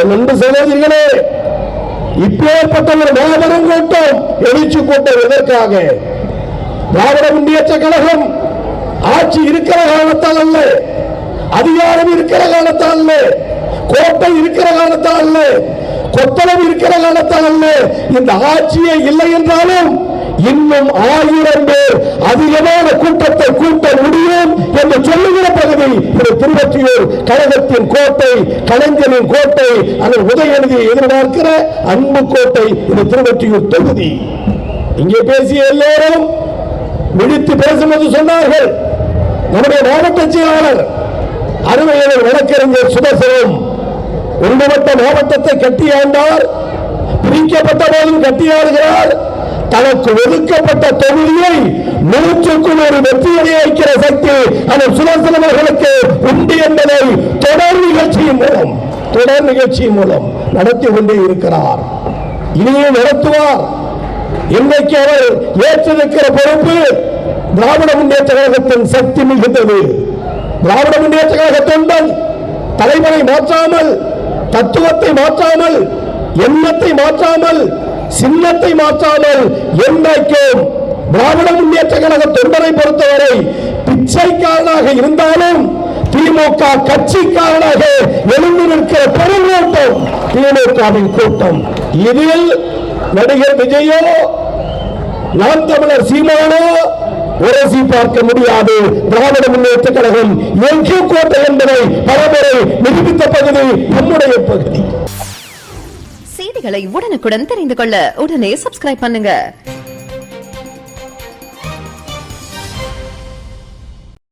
என் அன்பு சகோதரிகளே, இப்பேற்பட்ட ஒரு மாபெரும் கூட்டம், எழுச்சி கூட்டம் எதற்காக? திராவிட முன்னேற்ற கழகம் ஆட்சி இருக்கிற காலத்தால் அல்ல, அதிகாரம் இருக்கிற காலத்தால் அல்ல, கோட்டை இருக்கிற காலத்தால் அல்ல, கொத்தளவு இருக்கிற காலத்தால் அல்ல. இந்த ஆட்சியே இல்லை என்றாலும் இன்னும் 1000 பேர் அதிகமான கூட்டத்தை கூட்ட முடியும் என்று சொல்லுகிற பகுதி இந்த திருவொற்றியூர் கழகத்தின் கோட்டை, கலைஞரின் கோட்டை, அதன் உதயநிதியை எதிர்பார்க்கிற அன்பு கோட்டை இந்த திருவொற்றியூர் தொகுதி. இங்கே பேசிய எல்லோரும் விழித்து பேசும்போது சொன்னார்கள், நம்முடைய மாவட்ட செயலாளர் அருமையர் வழக்கறிஞர் சுதர்சனம் ஒன்றுபட்ட மாவட்டத்தை கட்டியாண்டார், பிரிக்கப்பட்ட போதும் கட்டியாடுகிறார். தனக்கு ஒதுக்கப்பட்ட தொகுதியை 100% வெற்றியடைய வைக்கிற சக்தி அந்த சுதர்சனம் அவர்களுக்கு உண்டு என்பதை தொடர் நிகழ்ச்சியின் மூலம் நடத்தி கொண்டே இருக்கிறார். இனியும் நடத்துவார். இன்றைக்கு அவர் ஏற்றிருக்கிற பொறுப்பு திராவிட முன்னேற்ற கழகத்தின் சக்தி மிகுந்தது. திராவிட முன்னேற்ற கழக தொண்டன் தலைவரை மாற்றாமல், தத்துவத்தை மாற்றாமல், எண்ணத்தை மாற்றாமல், சின்னத்தை மாற்றாமல் என்றைக்கும் திராவிட முன்னேற்ற கழக தொண்டரை பொறுத்தவரை பிச்சைக்காரனாக இருந்தாலும் திமுக கட்சிக்காரனாக எழுந்து நிற்கிற பெருங்கூட்டம் திமுகவின் கூட்டம். இதில் நடிகர் விஜயோ, நாம் தமிழர் சீமானோ உரசி பார்க்க முடியாது. திராவிட முன்னேற்ற கழகம் எங்கும் கோட்டை என்பதை பலமுறை நிரூபித்த பகுதி நம்முடைய பகுதி. செய்திகளை உடனுக்குடன் தெரிந்து கொள்ள உடனே சப்ஸ்கிரைப் பண்ணுங்க.